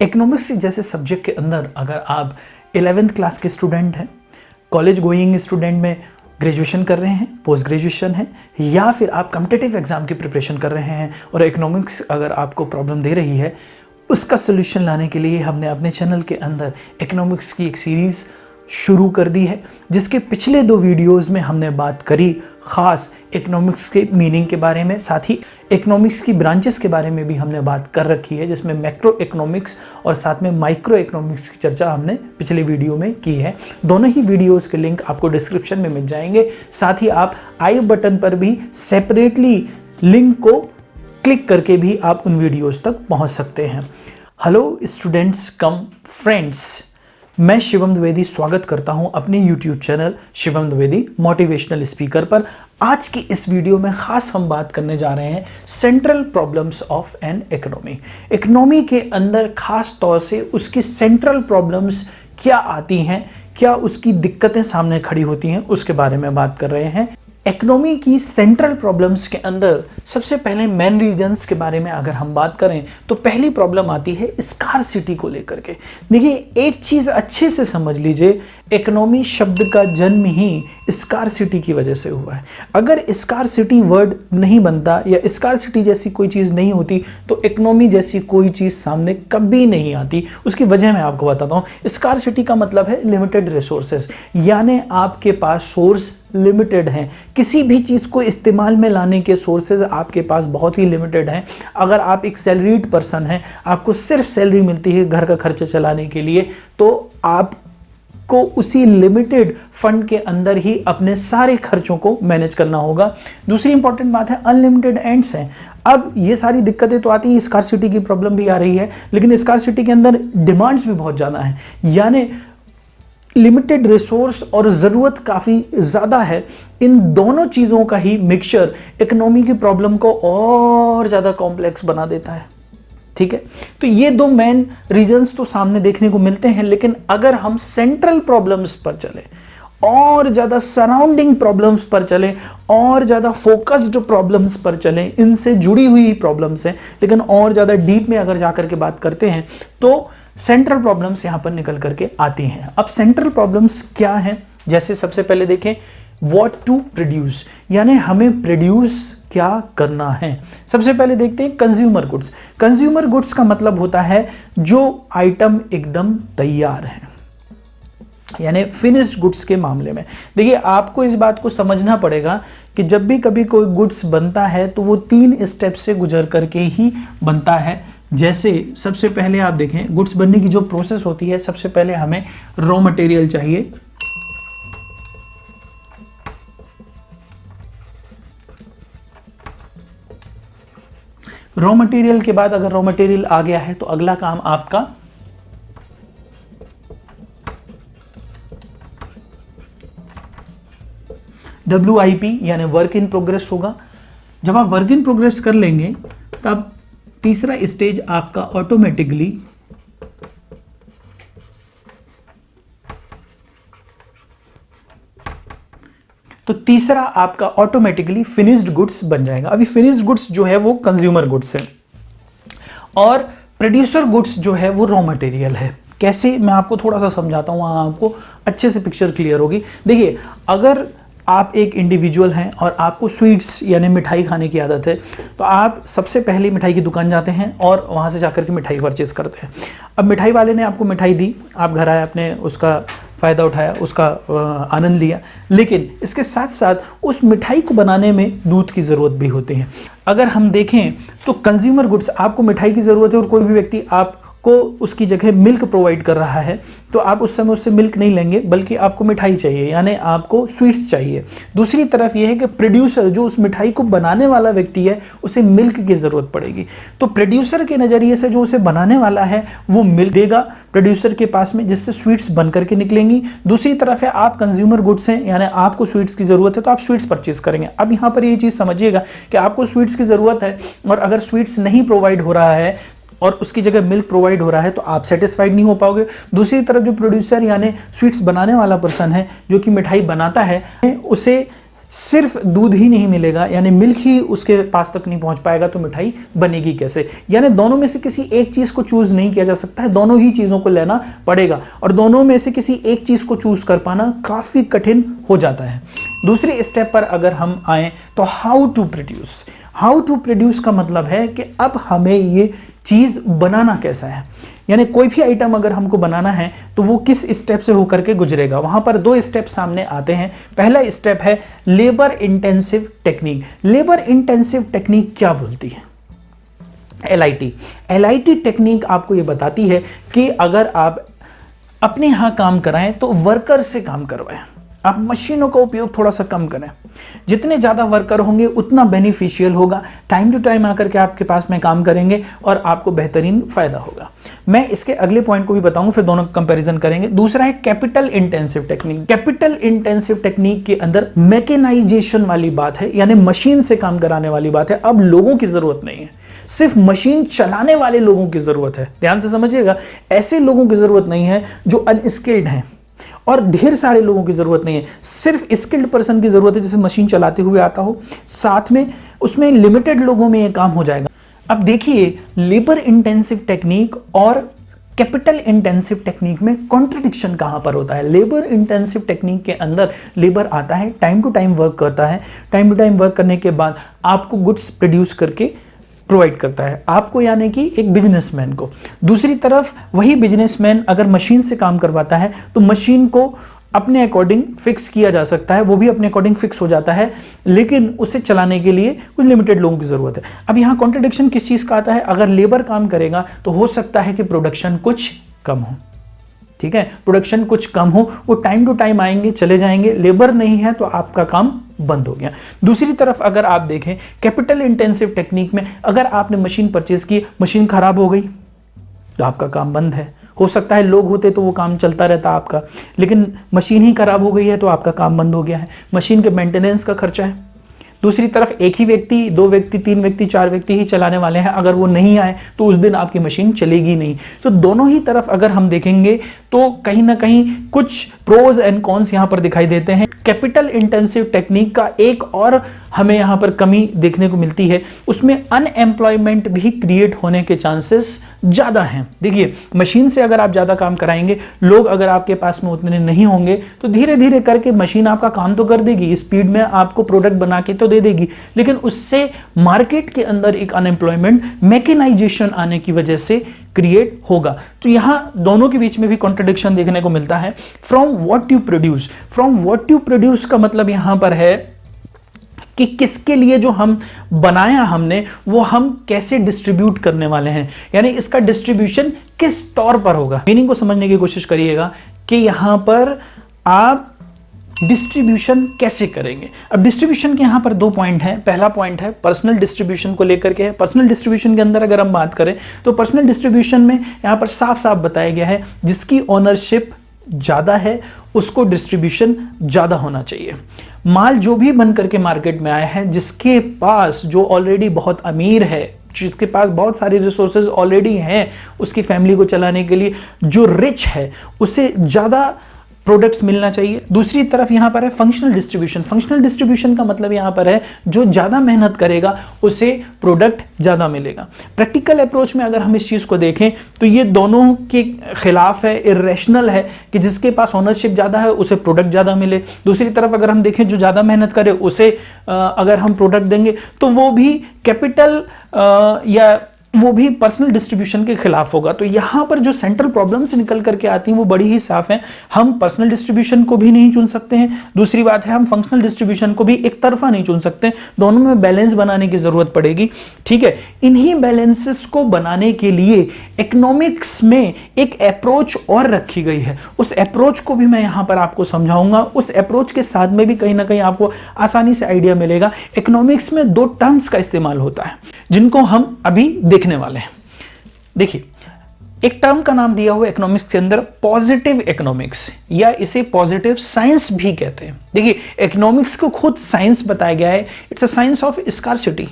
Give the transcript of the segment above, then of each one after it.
Economics जैसे subject के अंदर अगर आप 11th क्लास के स्टूडेंट हैं, कॉलेज गोइंग स्टूडेंट में ग्रेजुएशन कर रहे हैं, पोस्ट ग्रेजुएशन है, या फिर आप कॉम्पिटिटिव एग्जाम की प्रिपरेशन कर रहे हैं और इकोनॉमिक्स अगर आपको प्रॉब्लम दे रही है, उसका सोल्यूशन लाने के लिए हमने अपने चैनल के अंदर इकोनॉमिक्स की एक सीरीज़ शुरू कर दी है, जिसके पिछले 2 वीडियोस में हमने बात करी ख़ास इकोनॉमिक्स के मीनिंग के बारे में, साथ ही इकोनॉमिक्स की ब्रांचेस के बारे में भी हमने बात कर रखी है, जिसमें मैक्रो इकोनॉमिक्स और साथ में माइक्रो इकोनॉमिक्स की चर्चा हमने पिछले वीडियो में की है। दोनों ही वीडियोस के लिंक आपको डिस्क्रिप्शन में मिल जाएंगे। साथ ही आप आई बटन पर भी सेपरेटली लिंक को क्लिक करके भी आप उन वीडियोस तक पहुंच सकते हैं। हेलो स्टूडेंट्स कम फ्रेंड्स, मैं शिवम द्विवेदी स्वागत करता हूं अपने YouTube channel Shivam Dwivedi motivational speaker पर। आज की इस वीडियो में खास हम बात करने जा रहे हैं central problems of an economy. Economy के अंदर खास तौर से उसकी सेंट्रल प्रॉब्लम्स क्या आती हैं, क्या उसकी दिक्कतें सामने खड़ी होती हैं, उसके बारे में बात कर रहे हैं। इकोनॉमी की सेंट्रल प्रॉब्लम्स के अंदर सबसे पहले मेन रीजंस के बारे में अगर हम बात करें तो पहली प्रॉब्लम आती है स्कार्सिटी को लेकर के। देखिए, एक चीज़ अच्छे से समझ लीजिए, इकोनॉमी शब्द का जन्म ही स्कार्सिटी की वजह से हुआ है। अगर स्कार्सिटी वर्ड नहीं बनता या स्कार्सिटी जैसी कोई चीज़ नहीं होती तो इकोनॉमी जैसी कोई चीज़ सामने कभी नहीं आती। उसकी वजह मैं आपको बताता हूँ। स्कार्सिटी का मतलब है लिमिटेड रिसोर्सेज, यानी आपके पास सोर्स लिमिटेड हैं। किसी भी चीज़ को इस्तेमाल में लाने के सोर्सेज आपके पास बहुत ही लिमिटेड हैं। अगर आप एक सैलरीड पर्सन हैं, आपको सिर्फ सैलरी मिलती है घर का खर्चा चलाने के लिए, तो आपको उसी लिमिटेड फंड के अंदर ही अपने सारे खर्चों को मैनेज करना होगा। दूसरी इंपॉर्टेंट बात है अनलिमिटेड एंड्स हैं। अब ये सारी दिक्कतें तो आती हैं, स्कार्सिटी की प्रॉब्लम भी आ रही है, लेकिन स्कार्सिटी के अंदर डिमांड्स भी बहुत ज़्यादा हैं, यानी लिमिटेड रिसोर्स और ज़रूरत काफ़ी ज़्यादा है। इन दोनों चीज़ों का ही मिक्सचर इकोनॉमी की प्रॉब्लम को और ज़्यादा कॉम्प्लेक्स बना देता है। ठीक है, तो ये 2 मेन रीजंस तो सामने देखने को मिलते हैं, लेकिन अगर हम सेंट्रल प्रॉब्लम्स पर चले और ज़्यादा सराउंडिंग प्रॉब्लम्स पर चलें और ज़्यादा फोकस्ड प्रॉब्लम्स पर चलें, इनसे जुड़ी हुई प्रॉब्लम्स हैं, लेकिन और ज़्यादा डीप में अगर जाकर के बात करते हैं तो सेंट्रल प्रॉब्लम्स यहां पर निकल करके आती हैं। अब सेंट्रल प्रॉब्लम्स क्या हैं? जैसे सबसे पहले देखें व्हाट टू प्रोड्यूस, यानी हमें प्रोड्यूस क्या करना है। सबसे पहले देखते हैं कंज्यूमर गुड्स। कंज्यूमर गुड्स का मतलब होता है जो आइटम एकदम तैयार है, यानी फिनिश्ड गुड्स के मामले में। देखिए, आपको इस बात को समझना पड़ेगा कि जब भी कभी कोई गुड्स बनता है तो वो 3 स्टेप से गुजर करके ही बनता है। जैसे सबसे पहले आप देखें, गुड्स बनने की जो प्रोसेस होती है, सबसे पहले हमें रॉ मटेरियल चाहिए। रॉ मटेरियल के बाद अगर रॉ मटेरियल आ गया है तो अगला काम आपका WIP यानी वर्क इन प्रोग्रेस होगा। जब आप वर्क इन प्रोग्रेस कर लेंगे तब तीसरा स्टेज आपका ऑटोमेटिकली फिनिश्ड गुड्स बन जाएगा। अभी फिनिश्ड गुड्स जो है वो कंज्यूमर गुड्स है और प्रोड्यूसर गुड्स जो है वो रॉ मटेरियल है। कैसे, मैं आपको थोड़ा सा समझाता हूं, आपको अच्छे से पिक्चर क्लियर होगी। देखिए, अगर आप एक इंडिविजुअल हैं और आपको स्वीट्स यानी मिठाई खाने की आदत है, तो आप सबसे पहले मिठाई की दुकान जाते हैं और वहाँ से जाकर के मिठाई परचेज़ करते हैं। अब मिठाई वाले ने आपको मिठाई दी, आप घर आए, आपने उसका फ़ायदा उठाया, उसका आनंद लिया, लेकिन इसके साथ साथ उस मिठाई को बनाने में दूध की ज़रूरत भी होती है। अगर हम देखें तो कंज्यूमर गुड्स, आपको मिठाई की ज़रूरत है और कोई भी व्यक्ति आपको उसकी जगह मिल्क प्रोवाइड कर रहा है, तो आप उस समय उससे मिल्क नहीं लेंगे, बल्कि आपको मिठाई चाहिए, यानी आपको स्वीट्स चाहिए। दूसरी तरफ यह है कि प्रोड्यूसर, जो उस मिठाई को बनाने वाला व्यक्ति है, उसे मिल्क की ज़रूरत पड़ेगी। तो प्रोड्यूसर के नज़रिए से जो उसे बनाने वाला है वो मिल्क देगा प्रोड्यूसर के पास में, जिससे स्वीट्स बन करके निकलेंगी। दूसरी तरफ है आप कंज्यूमर गुड्स हैं, यानी आपको स्वीट्स की ज़रूरत है तो आप स्वीट्स परचेज करेंगे। अब यहाँ पर ये चीज़ समझिएगा कि आपको स्वीट्स की ज़रूरत है और अगर स्वीट्स नहीं प्रोवाइड हो रहा है और उसकी जगह मिल्क प्रोवाइड हो रहा है तो आप सेटिस्फाइड नहीं हो पाओगे। दूसरी तरफ जो प्रोड्यूसर यानी स्वीट्स बनाने वाला पर्सन है, जो कि मिठाई बनाता है, उसे सिर्फ दूध ही नहीं मिलेगा, यानी मिल्क ही उसके पास तक नहीं पहुंच पाएगा, तो मिठाई बनेगी कैसे? यानी दोनों में से किसी एक चीज को चूज नहीं किया जा सकता है, दोनों ही चीजों को लेना पड़ेगा, और दोनों में से किसी एक चीज को चूज कर पाना काफी कठिन हो जाता है। दूसरी स्टेप पर अगर हम आए तो how to produce. How to produce का मतलब है कि अब हमें ये चीज बनाना कैसा है, यानी कोई भी आइटम अगर हमको बनाना है तो वो किस स्टेप से होकर के गुजरेगा। वहां पर दो स्टेप सामने आते हैं। पहला स्टेप है labour intensive technique. Labour intensive technique क्या बोलती है? LIT टेक्निक आपको ये बताती है कि अगर आप अपने यहां काम कराएं तो वर्कर से काम करवाएं, आप मशीनों का उपयोग थोड़ा सा कम करें। जितने ज़्यादा वर्कर होंगे उतना बेनिफिशियल होगा, टाइम टू टाइम आकर के आपके पास में काम करेंगे और आपको बेहतरीन फायदा होगा। मैं इसके अगले पॉइंट को भी बताऊंगा, फिर दोनों कंपैरिजन करेंगे। दूसरा है capital intensive technique. Capital intensive technique के अंदर मैकेनाइजेशन वाली बात है, यानी मशीन से काम कराने वाली बात है। अब लोगों की जरूरत नहीं है, सिर्फ मशीन चलाने वाले लोगों की जरूरत है। ध्यान से समझिएगा, ऐसे लोगों की जरूरत नहीं है जो अनस्किल्ड हैं, और ढेर सारे लोगों की जरूरत नहीं है, सिर्फ स्किल्ड पर्सन की जरूरत है, जैसे मशीन चलाते हुए आता हो, साथ में उसमें लिमिटेड लोगों में यह काम हो जाएगा। अब देखिए, लेबर इंटेंसिव टेक्निक और कैपिटल इंटेंसिव टेक्निक में कॉन्ट्रडिक्शन कहां पर होता है। लेबर इंटेंसिव टेक्निक के अंदर लेबर आता है, टाइम टू टाइम वर्क करता है, टाइम टू टाइम वर्क करने के बाद आपको गुड्स प्रोड्यूस करके प्रोवाइड करता है, आपको यानी कि एक बिजनेसमैन को। दूसरी तरफ वही बिजनेसमैन अगर मशीन से काम करवाता है तो मशीन को अपने अकॉर्डिंग फिक्स किया जा सकता है, वो भी अपने अकॉर्डिंग फिक्स हो जाता है, लेकिन उसे चलाने के लिए कुछ लिमिटेड लोगों की जरूरत है। अब यहाँ कॉन्ट्रडिक्शन किस चीज का आता है? अगर लेबर काम करेगा तो हो सकता है कि प्रोडक्शन कुछ कम हो, ठीक है, प्रोडक्शन कुछ कम हो, वो टाइम टू टाइम आएंगे चले जाएंगे, लेबर नहीं है तो आपका काम बंद हो गया। दूसरी तरफ अगर आप देखें कैपिटल इंटेंसिव टेक्निक में, अगर आपने मशीन परचेज की, मशीन खराब हो गई तो आपका काम बंद है। हो सकता है लोग होते तो वो काम चलता रहता आपका, लेकिन मशीन ही खराब हो गई है तो आपका काम बंद हो गया है। मशीन के मेंटेनेंस का खर्चा है। दूसरी तरफ एक ही व्यक्ति, दो व्यक्ति, तीन व्यक्ति, चार व्यक्ति ही चलाने वाले हैं, अगर वो नहीं आए तो उस दिन आपकी मशीन चलेगी नहीं। तो दोनों ही तरफ अगर हम देखेंगे तो कहीं ना कहीं कुछ प्रोज एंड कॉन्स यहां पर दिखाई देते हैं। कैपिटल इंटेंसिव टेक्निक का एक और हमें यहां पर कमी देखने को मिलती है, उसमें अनएम्प्लॉयमेंट भी क्रिएट होने के चांसेस ज्यादा हैं। देखिए, मशीन से अगर आप ज्यादा काम कराएंगे, लोग अगर आपके पास में उतने नहीं होंगे तो धीरे धीरे करके मशीन आपका काम तो कर देगी, स्पीड में आपको प्रोडक्ट बना के तो दे देगी, लेकिन उससे मार्केट के अंदर एक अनएम्प्लॉयमेंट मैकेनाइजेशन आने की वजह से क्रिएट होगा। तो यहां दोनों के बीच में भी कॉन्ट्रडिक्शन देखने को मिलता है। From what you produce, from what you produce का मतलब यहां पर है कि किसके लिए जो हम बनाया हमने वो हम कैसे डिस्ट्रीब्यूट करने वाले हैं, यानी इसका डिस्ट्रीब्यूशन किस तौर पर होगा। मीनिंग को समझने की कोशिश करिएगा कि यहां पर आप डिस्ट्रीब्यूशन कैसे करेंगे। अब डिस्ट्रीब्यूशन के यहां पर दो पॉइंट हैं। पहला पॉइंट है पर्सनल डिस्ट्रीब्यूशन को लेकर के है। पर्सनल डिस्ट्रीब्यूशन के अंदर अगर हम बात करें तो पर्सनल डिस्ट्रीब्यूशन में यहां पर साफ साफ बताया गया है जिसकी ओनरशिप ज्यादा है उसको डिस्ट्रीब्यूशन ज्यादा होना चाहिए। माल जो भी बन करके मार्केट में आया है, जिसके पास जो ऑलरेडी बहुत अमीर है, जिसके पास बहुत सारे रिसोर्सेज ऑलरेडी हैं उसकी फैमिली को चलाने के लिए, जो रिच है उसे ज्यादा प्रोडक्ट्स मिलना चाहिए। दूसरी तरफ यहां पर है फंक्शनल डिस्ट्रीब्यूशन। फंक्शनल डिस्ट्रीब्यूशन का मतलब यहां पर है जो ज्यादा मेहनत करेगा उसे प्रोडक्ट ज्यादा मिलेगा। प्रैक्टिकल अप्रोच में अगर हम इस चीज को देखें तो ये दोनों के खिलाफ है, इरेशनल है कि जिसके पास ओनरशिप ज्यादा है उसे प्रोडक्ट ज्यादा मिले। दूसरी तरफ अगर हम देखें जो ज्यादा मेहनत करे उसे अगर हम प्रोडक्ट देंगे तो वो भी कैपिटल या वो भी पर्सनल डिस्ट्रीब्यूशन के खिलाफ होगा। तो यहां पर जो सेंट्रल प्रॉब्लम्स निकल करके आती हैं वो बड़ी ही साफ हैं। हम पर्सनल डिस्ट्रीब्यूशन को भी नहीं चुन सकते हैं, दूसरी बात है हम फंक्शनल डिस्ट्रीब्यूशन को भी एक तरफा नहीं चुन सकते, दोनों में बैलेंस बनाने की जरूरत पड़ेगी। ठीक है, इन्हीं बैलेंसेस को बनाने के लिए इकोनॉमिक्स में एक अप्रोच और रखी गई है। उस अप्रोच को भी मैं यहां पर आपको समझाऊंगा। उस अप्रोच के साथ में भी कहीं ना कहीं आपको आसानी से आइडिया मिलेगा। इकोनॉमिक्स में दो टर्म्स का इस्तेमाल होता है जिनको हम अभी देखने वाले हैं। देखिए, एक टर्म का नाम दिया हुआ इकोनॉमिक्स के अंदर पॉजिटिव इकोनॉमिक्स, या इसे पॉजिटिव साइंस भी कहते हैं। देखिए, इकोनॉमिक्स को खुद साइंस बताया गया है। It's a science of scarcity.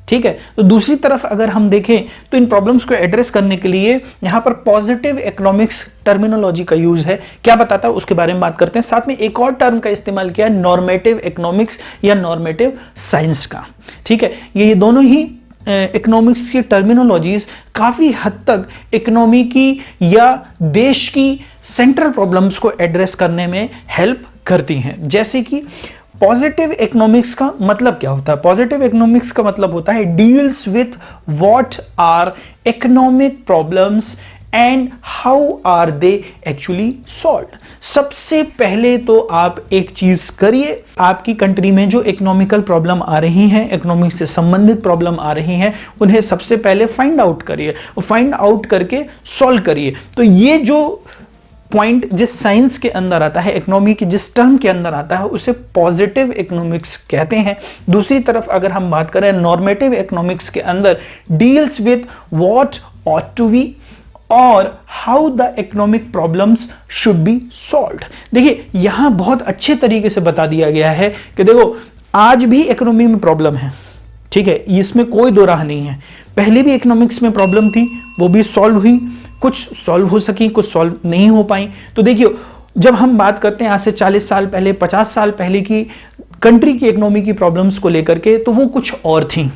ठीक है। तो दूसरी तरफ अगर हम देखें तो इन प्रॉब्लम्स को एड्रेस करने के लिए यहां पर पॉजिटिव इकोनॉमिक्स टर्मिनोलॉजी का यूज है। क्या बताता है उसके बारे में बात करते हैं। साथ में एक और टर्म का इस्तेमाल किया है, नॉर्मेटिव इकोनॉमिक्स या नॉर्मेटिव साइंस का। ठीक है, ये दोनों ही इकोनॉमिक्स की टर्मिनोलॉजीज काफी हद तक इकोनॉमी की या देश की सेंट्रल प्रॉब्लम्स को एड्रेस करने में हेल्प करती हैं। जैसे कि पॉजिटिव इकोनॉमिक्स का मतलब क्या होता है? पॉजिटिव इकोनॉमिक्स का मतलब होता है deals with what are economic problems and how are they actually solved. सबसे पहले तो आप एक चीज करिए, आपकी कंट्री में जो इकोनॉमिकल प्रॉब्लम आ रही हैं, इकोनॉमिक से संबंधित प्रॉब्लम आ रही हैं, उन्हें सबसे पहले फाइंड आउट करिए, फाइंड आउट करके सॉल्व करिए। तो ये जो पॉइंट जिस साइंस के अंदर आता है, इकोनॉमी की जिस टर्म के अंदर आता है, उसे पॉजिटिव इकोनॉमिक्स कहते हैं। दूसरी तरफ अगर हम बात करें नॉर्मेटिव इकोनॉमिक्स के अंदर, deals with what ought to be और how the economic problems should be solved. देखिए यहां बहुत अच्छे तरीके से बता दिया गया है कि देखो आज भी इकोनॉमी में प्रॉब्लम है, ठीक है, इसमें कोई दो राह नहीं है। पहले भी इकोनॉमिक्स में प्रॉब्लम थी, वो भी सॉल्व हुई, कुछ सॉल्व हो सकी, कुछ सॉल्व नहीं हो पाई। तो देखिए जब हम बात करते हैं आज से 40 साल पहले, 50 साल पहले की कंट्री की इकोनॉमी की प्रॉब्लम्स को लेकर के, तो वो कुछ और थी।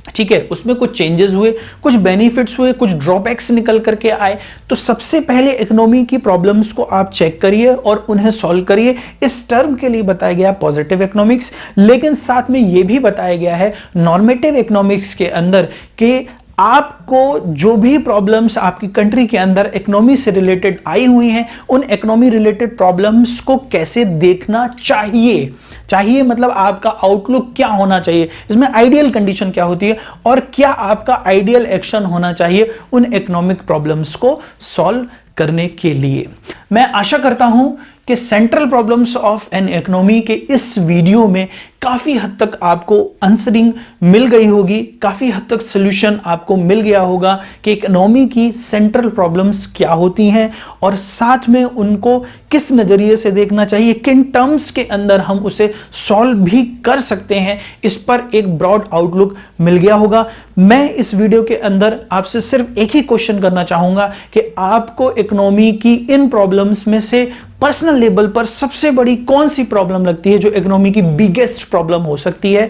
ठीक है, उसमें कुछ चेंजेस हुए, कुछ बेनिफिट्स हुए, कुछ ड्रॉबैक्स निकल करके आए। तो सबसे पहले इकोनॉमी की प्रॉब्लम्स को आप चेक करिए और उन्हें सॉल्व करिए। इस टर्म के लिए बताया गया पॉजिटिव इकोनॉमिक्स, लेकिन साथ में यह भी बताया गया है नॉर्मेटिव इकोनॉमिक्स के अंदर कि आपको जो भी प्रॉब्लम्स आपकी कंट्री के अंदर इकोनॉमी से रिलेटेड आई हुई हैं, उन इकोनॉमी रिलेटेड प्रॉब्लम्स को कैसे देखना चाहिए। चाहिए मतलब आपका आउटलुक क्या होना चाहिए, इसमें आइडियल कंडीशन क्या होती है और क्या आपका आइडियल एक्शन होना चाहिए उन इकोनॉमिक प्रॉब्लम्स को सॉल्व करने के लिए। मैं आशा करता हूं कि central problems of an economy के इस वीडियो में काफी हद तक आपको आंसरिंग मिल गई होगी, काफी हद तक सॉल्यूशन आपको मिल गया होगा कि इकोनॉमी की सेंट्रल प्रॉब्लम्स क्या होती हैं और साथ में उनको किस नजरिए से देखना चाहिए, किन टर्म्स के अंदर हम उसे सॉल्व भी कर सकते हैं, इस पर एक ब्रॉड आउटलुक मिल गया होगा। मैं इस वीडियो के अंदर आपसे सिर्फ एक ही क्वेश्चन करना चाहूंगा कि आपको इकोनॉमी की इन प्रॉब्लम्स में से पर्सनल लेवल पर सबसे बड़ी कौन सी प्रॉब्लम लगती है जो इकोनॉमी की बिगेस्ट प्रॉब्लम हो सकती है।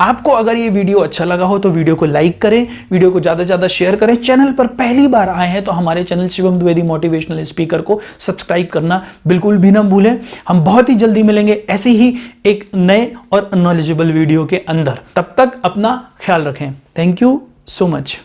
आपको अगर ये वीडियो अच्छा लगा हो तो वीडियो को लाइक करें, वीडियो को ज्यादा से ज्यादा शेयर करें। चैनल पर पहली बार आए हैं तो हमारे channel Shivam Dwivedi motivational speaker को सब्सक्राइब करना बिल्कुल भी ना भूलें। हम बहुत ही जल्दी मिलेंगे ऐसे ही एक नए और नॉलेजेबल वीडियो के अंदर। तब तक अपना ख्याल रखें। Thank you so much.